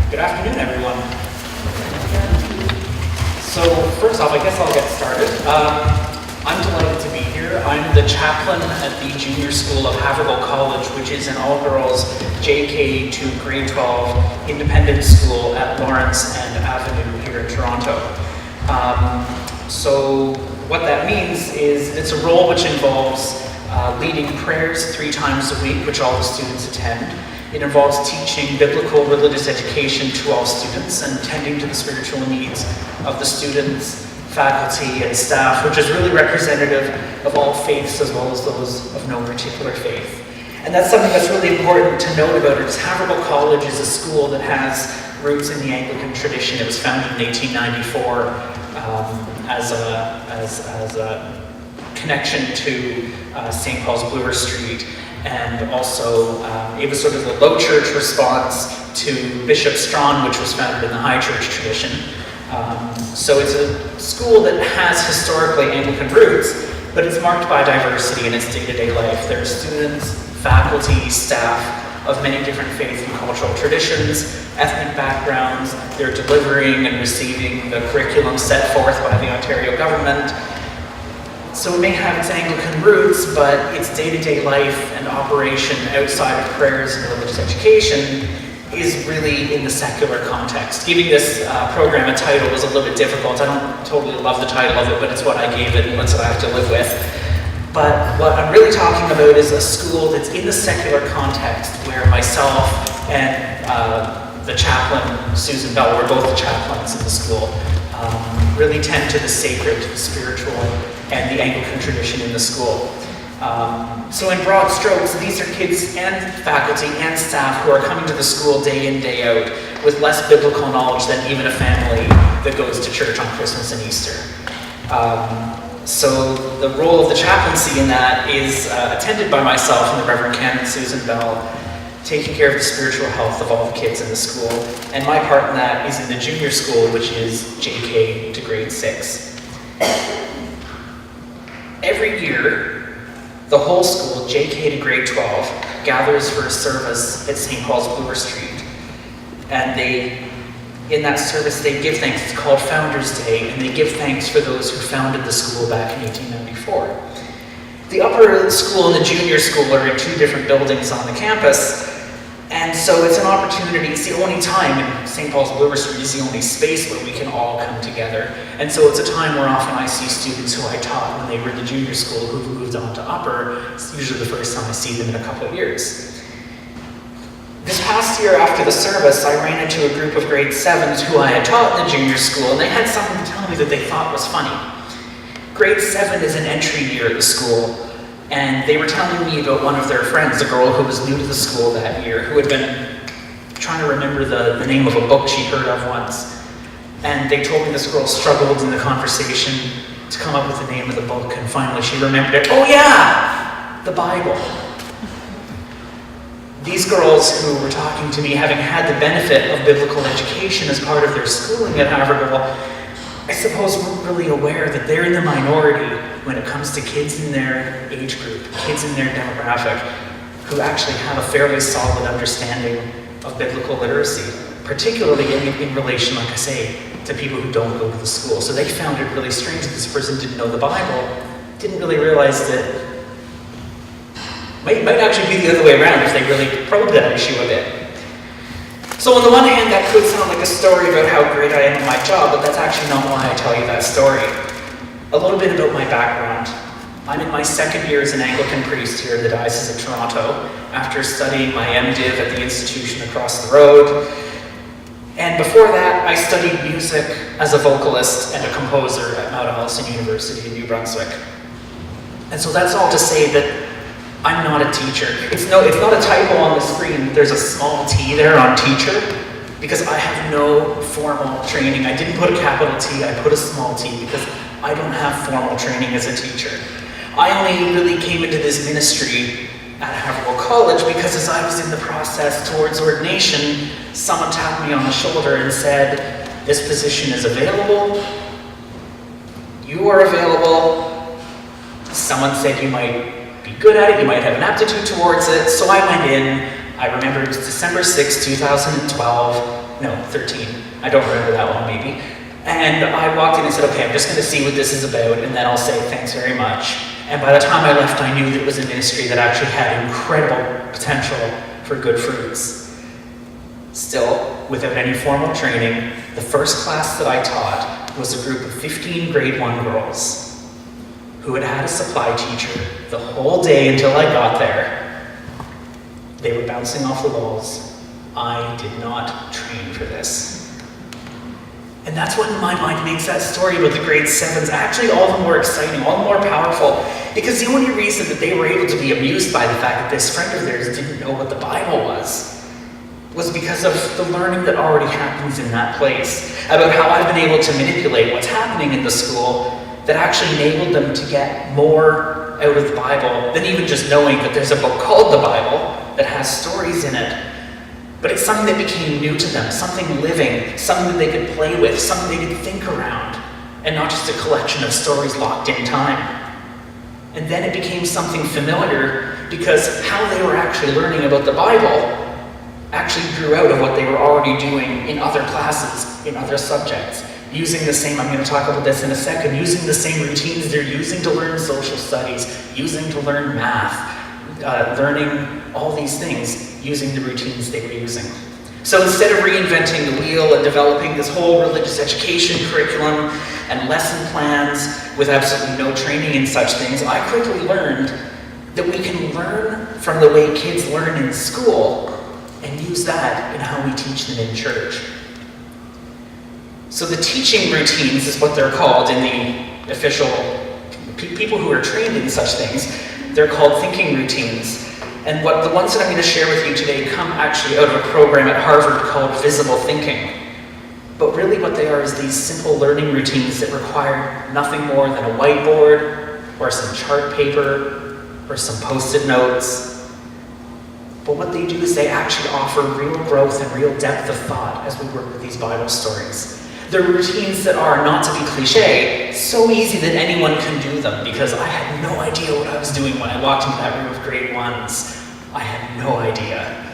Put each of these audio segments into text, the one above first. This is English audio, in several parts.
Good afternoon, everyone. So first off, I guess I'll get started. I'm delighted to be here. I'm the chaplain at the Junior School of Havergal College, which is an all-girls JK to grade 12 independent school at Lawrence and Avenue here in Toronto. So what that means is it's a role which involves leading prayers 3 times a week, which all the students attend. It involves teaching biblical religious education to all students and tending to the spiritual needs of the students, faculty, and staff, which is really representative of all faiths as well as those of no particular faith. And that's something that's really important to note about it, is Havergal College is a school that has roots in the Anglican tradition. It was founded in 1894 as a connection to St. Paul's Bloor Street. And also, it was sort of the low church response to Bishop Strawn, which was founded in the high church tradition. So it's a school that has historically Anglican roots, but it's marked by diversity in its day-to-day life. There are students, faculty, staff of many different faith and cultural traditions, ethnic backgrounds. They're delivering and receiving the curriculum set forth by the Ontario government. So it may have its Anglican roots, but its day-to-day life and operation outside of prayers and religious education is really in the secular context. Giving this program a title was a little bit difficult. I don't totally love the title of it, but it's what I gave it and that's what I have to live with. But what I'm really talking about is a school that's in the secular context where myself and the chaplain, Susan Bell, we're both the chaplains in the school, really tend to the sacred, the spiritual, and the Anglican tradition in the school. So in broad strokes, these are kids and faculty and staff who are coming to the school day in, day out with less biblical knowledge than even a family that goes to church on Christmas and Easter. So the role of the chaplaincy in that is attended by myself and the Reverend Canon Susan Bell, taking care of the spiritual health of all the kids in the school. And my part in that is in the junior school, which is JK to grade 6. Every year, the whole school, JK to grade 12, gathers for a service at St. Paul's Bloor Street. And in that service, they give thanks. It's called Founders Day, and they give thanks for those who founded the school back in 1894. The upper school and the junior school are in 2 different buildings on the campus, and so it's an opportunity. It's the only time in St. Paul's Bloor Street is the only space where we can all come together. And so it's a time where often I see students who I taught when they were in the junior school who've moved on to upper. It's usually the first time I see them in a couple of years. This past year after the service, I ran into a group of grade 7s who I had taught in the junior school, and they had something to tell me that they thought was funny. Grade 7 is an entry year at the school, and they were telling me about one of their friends, a girl who was new to the school that year, who had been trying to remember the name of a book she heard of once. And they told me this girl struggled in the conversation to come up with the name of the book, and finally she remembered it. Oh yeah, the Bible. These girls who were talking to me, having had the benefit of biblical education as part of their schooling at Havergal, I suppose weren't really aware that they're in the minority when it comes to kids in their age group, kids in their demographic, who actually have a fairly solid understanding of biblical literacy, particularly in relation, like I say, to people who don't go to the school. So they found it really strange that this person didn't know the Bible, didn't really realize that it might actually be the other way around if they really probed that issue a bit. So on the one hand, that could sound like a story about how great I am at my job, but that's actually not why I tell you that story. A little bit about my background. I'm in my 2nd year as an Anglican priest here in the Diocese of Toronto, after studying my MDiv at the institution across the road. And before that, I studied music as a vocalist and a composer at Mount Allison University in New Brunswick. And so that's all to say that I'm not a teacher. It's not a typo on the screen. There's a small T there on teacher, because I have no formal training. I didn't put a capital T, I put a small t, because I don't have formal training as a teacher. I only really came into this ministry at Havergal College because as I was in the process towards ordination, someone tapped me on the shoulder and said, "This position is available. You are available." Someone said you might be good at it, you might have an aptitude towards it. So I went in, I remember it was December 6, 2012, no, 13. I don't remember that one, maybe. And I walked in and said, okay, I'm just going to see what this is about, and then I'll say thanks very much. And by the time I left, I knew that it was a ministry that actually had incredible potential for good fruits. Still, without any formal training, the first class that I taught was a group of 15 grade 1 girls who had had a supply teacher the whole day until I got there. They were bouncing off the walls. I did not train for this. And that's what in my mind makes that story about the grade 7s actually all the more exciting, all the more powerful, because the only reason that they were able to be amused by the fact that this friend of theirs didn't know what the Bible was because of the learning that already happens in that place, about how I've been able to manipulate what's happening in the school that actually enabled them to get more out of the Bible than even just knowing that there's a book called the Bible that has stories in it. But it's something that became new to them, something living, something that they could play with, something they could think around, and not just a collection of stories locked in time. And then it became something familiar because how they were actually learning about the Bible actually grew out of what they were already doing in other classes, in other subjects. Using the same, I'm going to talk about this in a second, using the same routines they're using to learn social studies, using to learn math, learning all these things, using the routines they were using. So instead of reinventing the wheel and developing this whole religious education curriculum and lesson plans with absolutely no training in such things, I quickly learned that we can learn from the way kids learn in school and use that in how we teach them in church. So the teaching routines is what they're called in the official, people who are trained in such things, they're called thinking routines. And the ones that I'm going to share with you today come actually out of a program at Harvard called Visible Thinking. But really what they are is these simple learning routines that require nothing more than a whiteboard or some chart paper or some post-it notes. But what they do is they actually offer real growth and real depth of thought as we work with these Bible stories. They're routines that are, not to be cliche, so easy that anyone can do them, because I had no idea what I was doing when I walked into that room of grade 1s. I had no idea.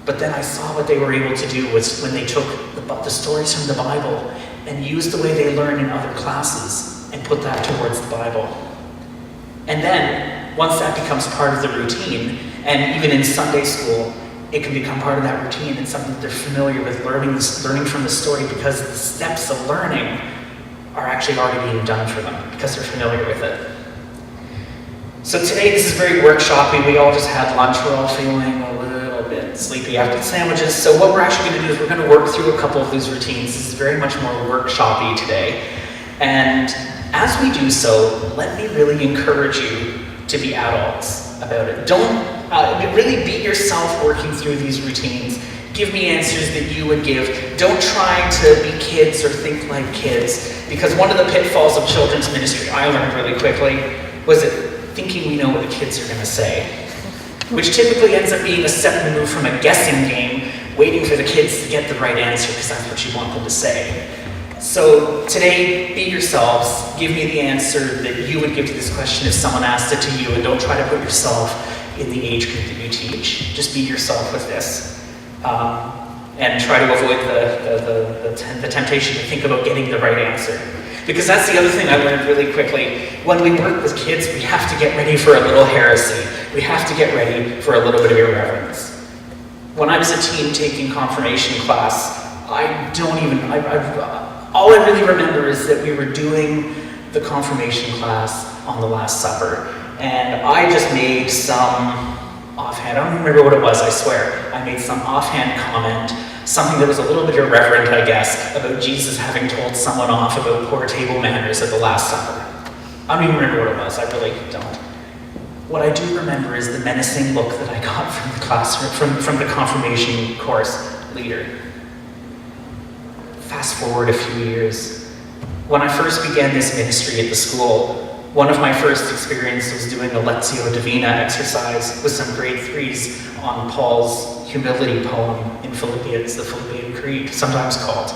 But then I saw what they were able to do was when they took the stories from the Bible and used the way they learn in other classes and put that towards the Bible. And then, once that becomes part of the routine, and even in Sunday school, it can become part of that routine and something that they're familiar with, learning from the story, because the steps of learning are actually already being done for them because they're familiar with it. So today this is very workshoppy. We all just had lunch. We're all feeling a little bit sleepy after the sandwiches. So what we're actually going to do is we're going to work through a couple of these routines. This is very much more workshoppy today. And as we do so, let me really encourage you to be adults about it. Don't really beat yourself working through these routines. Give me answers that you would give. Don't try to be kids or think like kids, because one of the pitfalls of children's ministry I learned really quickly was that thinking we know what the kids are going to say, which typically ends up being a step removed from a guessing game, waiting for the kids to get the right answer because that's what you want them to say. So today, be yourselves. Give me the answer that you would give to this question if someone asked it to you, and don't try to put yourself in the age group that you teach. Just be yourself with this. And try to avoid the temptation to think about getting the right answer. Because that's the other thing I learned really quickly. When we work with kids, we have to get ready for a little heresy. We have to get ready for a little bit of irreverence. When I was a teen taking confirmation class, all I really remember is that we were doing the confirmation class on the Last Supper. And I just made some offhand, I don't remember what it was, I swear. I made some offhand comment, something that was a little bit irreverent, I guess, about Jesus having told someone off about poor table manners at the Last Supper. I don't even remember what it was, I really don't. What I do remember is the menacing look that I got from the classroom, from the confirmation course leader. Fast forward a few years. When I first began this ministry at the school, one of my first experiences was doing a Lectio Divina exercise with some grade 3s on Paul's humility poem in Philippians, the Philippian Creed, sometimes called.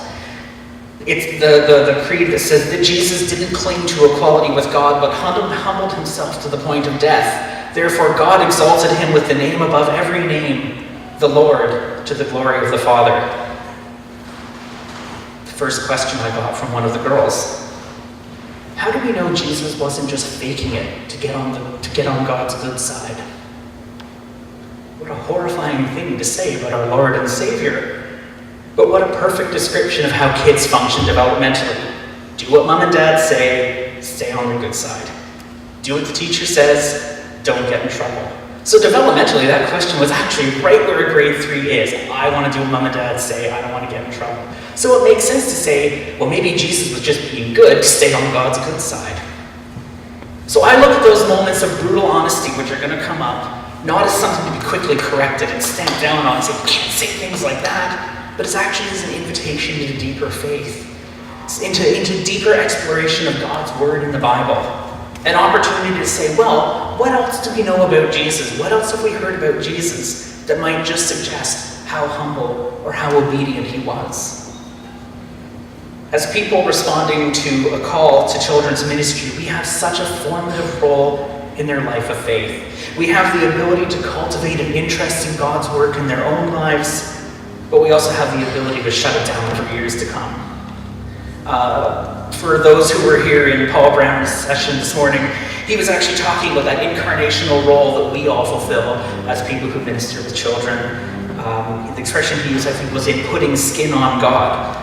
It's the creed that says that Jesus didn't cling to equality with God, but humbled himself to the point of death. Therefore God exalted him with the name above every name, the Lord, to the glory of the Father. first question I got from one of the girls. How do we know Jesus wasn't just faking it to get on God's good side? What a horrifying thing to say about our Lord and Savior. But what a perfect description of how kids function developmentally. Do what mom and dad say, stay on the good side. Do what the teacher says, don't get in trouble. So developmentally, that question was actually right where a grade 3 is. I want to do what mom and dad say, I don't want to get in trouble. So it makes sense to say, well, maybe Jesus was just being good to stay on God's good side. So I look at those moments of brutal honesty which are going to come up, not as something to be quickly corrected and stamped down on and say, you can't say things like that, but it's actually as an invitation into deeper faith, into deeper exploration of God's word in the Bible. An opportunity to say, well, what else do we know about Jesus? What else have we heard about Jesus that might just suggest how humble or how obedient he was? As people responding to a call to children's ministry, we have such a formative role in their life of faith. We have the ability to cultivate an interest in God's work in their own lives, but we also have the ability to shut it down for years to come. For those who were here in Paul Brown's session this morning, he was actually talking about that incarnational role that we all fulfill as people who minister with children. The expression he used, I think, was in putting skin on God,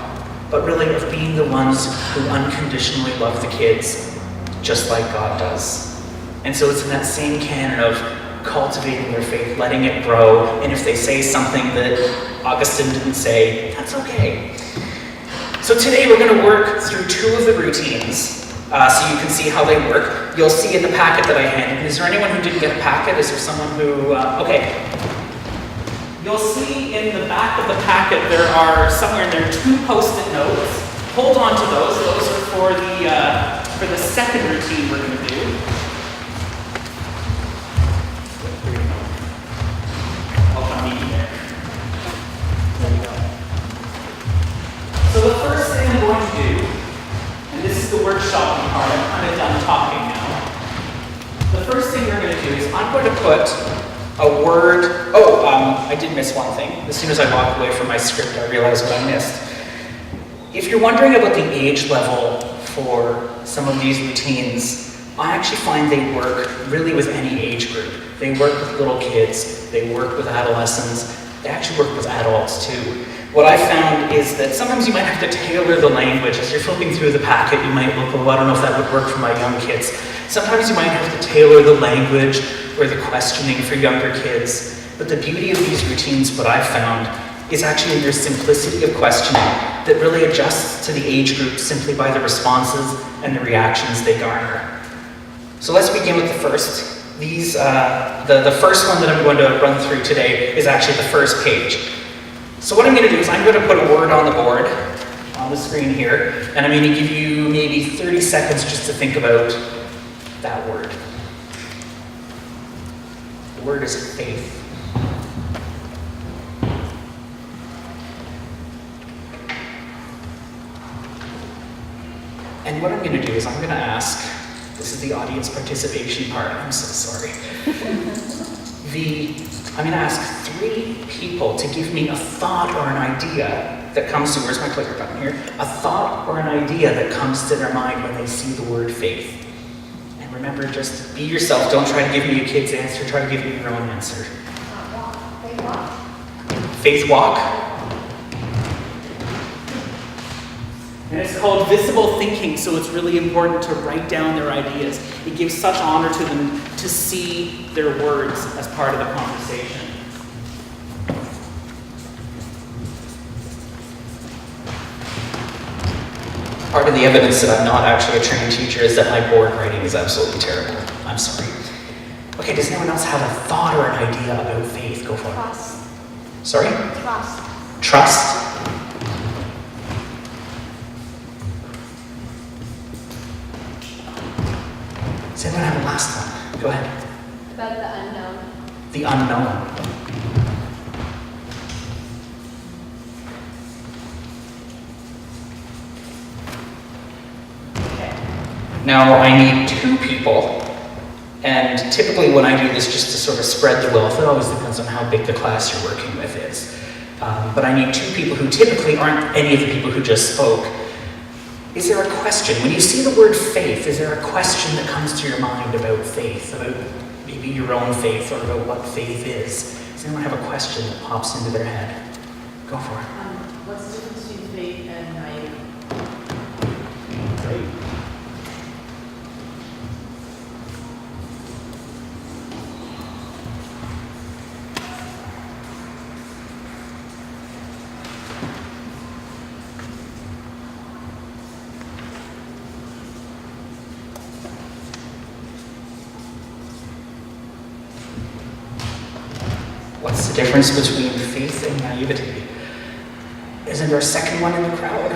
but really of being the ones who unconditionally love the kids, just like God does. And so it's in that same canon of cultivating their faith, letting it grow, and if they say something that Augustine didn't say, that's okay. So today we're going to work through 2 of the routines, so you can see how they work. You'll see in the packet that I handed. Is there anyone who didn't get a packet? Is there someone who, okay. You'll see in the back of the packet there are somewhere in there 2 post-it notes. Hold on to those. Those are for the second routine we're going to do. So the first thing I'm going to do, and this is the workshopping part, I'm kind of done talking now. The first thing we're going to do is I'm going to put a word, I did miss one thing. As soon as I walked away from my script, I realized what I missed. If you're wondering about the age level for some of these routines, I actually find they work really with any age group. They work with little kids, they work with adolescents, they actually work with adults too. What I found is that sometimes you might have to tailor the language. As you're flipping through the packet, you might look, well, I don't know if that would work for my young kids. Sometimes you might have to tailor the language or the questioning for younger kids. But the beauty of these routines, what I've found, is actually in their simplicity of questioning that really adjusts to the age group simply by the responses and the reactions they garner. So let's begin with the first. The first one that I'm going to run through today is actually the first page. So what I'm going to do is I'm going to put a word on the board, on the screen here, and I'm going to give you maybe 30 seconds just to think about that word. The word is faith. And what I'm going to do is I'm going to ask, this is the audience participation part, I'm so sorry. I'm going to ask 3 people to give me a thought or an idea that comes to, where's my clicker button here? A thought or an idea that comes to their mind when they see the word faith. And remember, just be yourself. Don't try to give me a kid's answer. Try to give me your own answer. Faith walk. Faith walk. And it's called visible thinking, so it's really important to write down their ideas. It gives such honor to them to see their words as part of the conversation. Part of the evidence that I'm not actually a trained teacher is that my board writing is absolutely terrible. I'm sorry. Okay, does anyone else have a thought or an idea about faith? Go for it. Trust. Sorry? Trust. Trust? Does anyone have a last one? Go ahead. About the unknown. The unknown. Okay. Now I need 2 people, and typically when I do this just to sort of spread the wealth, it always depends on how big the class you're working with is. But I need two people who typically aren't any of the people who just spoke. Is there a question? When you see the word faith, is there a question that comes to your mind about faith, about maybe your own faith, or about what faith is? Does anyone have a question that pops into their head? Go for it. What's the difference between faith and naivety? What's the difference between faith and naivety? Isn't there a second one in the crowd?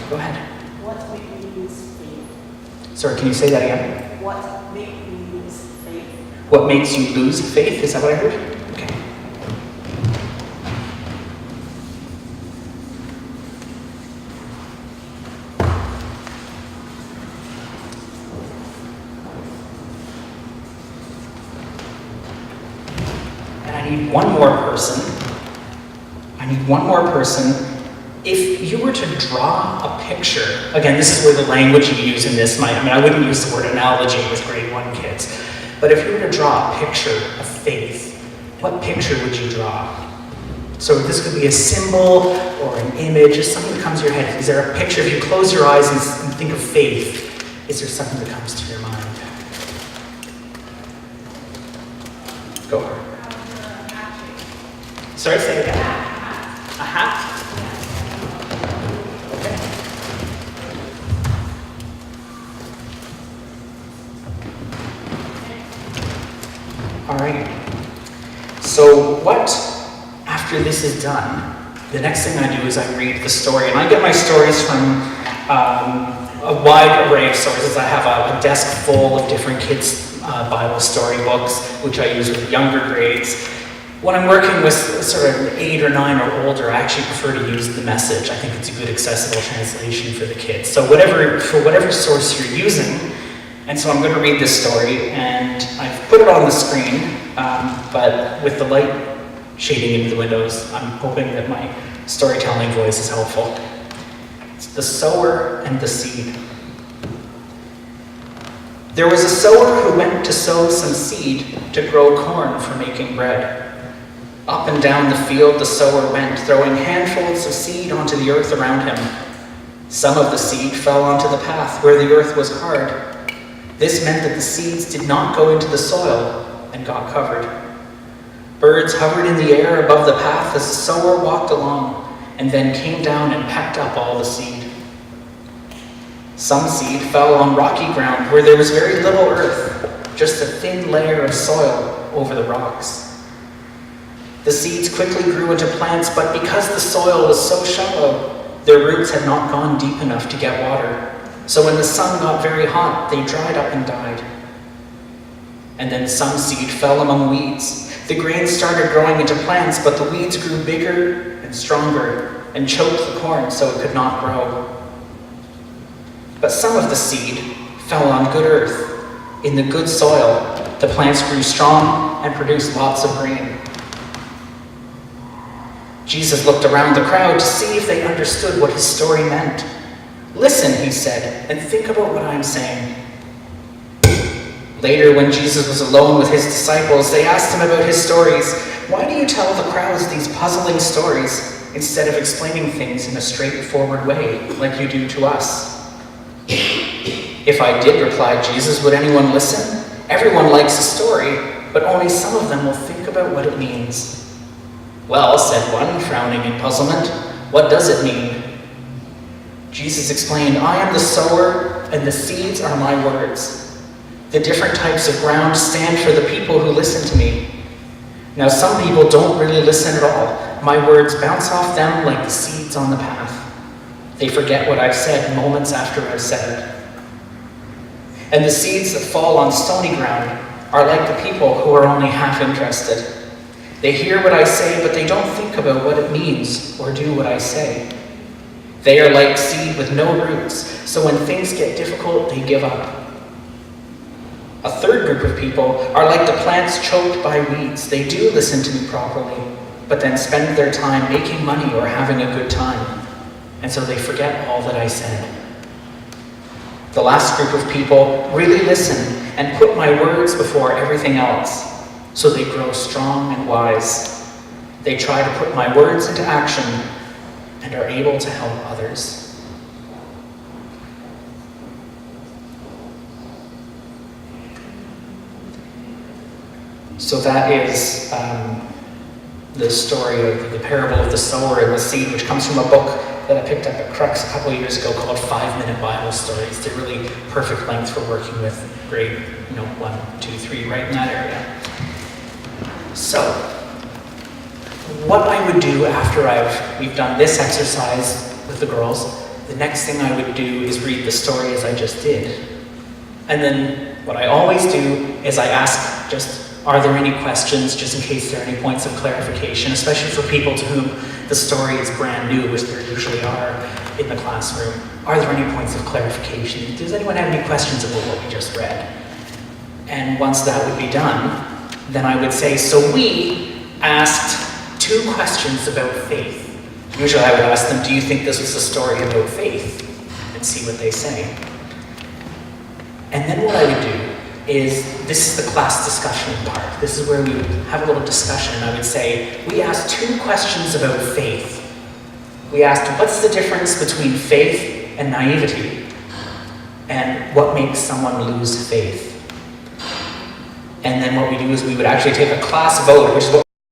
Go ahead. What make you lose faith? Sorry, can you say that again? What make you lose faith? What makes you lose faith? Is that what I heard? Okay. And I need one more person. If you were to draw a picture, again, this is where the language you use in this might, I wouldn't use the word analogy with grade 1 kids, but if you were to draw a picture of faith, what picture would you draw? So this could be a symbol or an image, just something that comes to your head. Is there a picture? If you close your eyes and think of faith, is there something that comes to your mind? Go for it. Sorry, say it again. A hat? Okay. All right. So what, after this is done, the next thing I do is I read the story. And I get my stories from a wide array of sources. I have a desk full of different kids' Bible storybooks, which I use with younger grades. When I'm working with sort of 8 or 9 or older, I actually prefer to use the Message. I think it's a good accessible translation for the kids. So for whatever source you're using, and so I'm going to read this story, and I've put it on the screen, but with the light shading into the windows, I'm hoping that my storytelling voice is helpful. It's The Sower and the Seed. There was a sower who went to sow some seed to grow corn for making bread. Up and down the field the sower went, throwing handfuls of seed onto the earth around him. Some of the seed fell onto the path where the earth was hard. This meant that the seeds did not go into the soil and got covered. Birds hovered in the air above the path as the sower walked along, and then came down and packed up all the seed. Some seed fell on rocky ground where there was very little earth, just a thin layer of soil over the rocks. The seeds quickly grew into plants, but because the soil was so shallow, their roots had not gone deep enough to get water. So when the sun got very hot, they dried up and died. And then some seed fell among weeds. The grain started growing into plants, but the weeds grew bigger and stronger and choked the corn so it could not grow. But some of the seed fell on good earth. In the good soil, the plants grew strong and produced lots of grain. Jesus looked around the crowd to see if they understood what his story meant. Listen, he said, and think about what I'm saying. Later, when Jesus was alone with his disciples, they asked him about his stories. Why do you tell the crowds these puzzling stories instead of explaining things in a straightforward way, like you do to us? If I did, replied Jesus, would anyone listen? Everyone likes a story, but only some of them will think about what it means. Well, said one, frowning in puzzlement, what does it mean? Jesus explained, I am the sower, and the seeds are my words. The different types of ground stand for the people who listen to me. Now, some people don't really listen at all. My words bounce off them like the seeds on the path. They forget what I've said moments after I've said it. And the seeds that fall on stony ground are like the people who are only half interested. They hear what I say, but they don't think about what it means or do what I say. They are like seed with no roots, so when things get difficult, they give up. A third group of people are like the plants choked by weeds. They do listen to me properly, but then spend their time making money or having a good time. And so they forget all that I said. The last group of people really listen and put my words before everything else, so they grow strong and wise. They try to put my words into action and are able to help others. So that is the story of the parable of the sower and the seed, which comes from a book that I picked up at Crux a couple of years ago called 5-Minute Bible Stories. They're really perfect length for working with grade 1, 2, 3, right in that area. So, what I would do after we've done this exercise with the girls, the next thing I would do is read the story as I just did. And then what I always do is I ask are there any questions, just in case there are any points of clarification, especially for people to whom the story is brand new, which there usually are in the classroom. Are there any points of clarification? Does anyone have any questions about what we just read? And once that would be done, then I would say, so we asked 2 questions about faith. Usually I would ask them, do you think this was a story about faith? And see what they say. And then what I would do is, this is the class discussion part. This is where we would have a little discussion, and I would say, we asked 2 questions about faith. We asked, what's the difference between faith and naivety? And what makes someone lose faith? And then what we do is we would actually take a class vote, which is what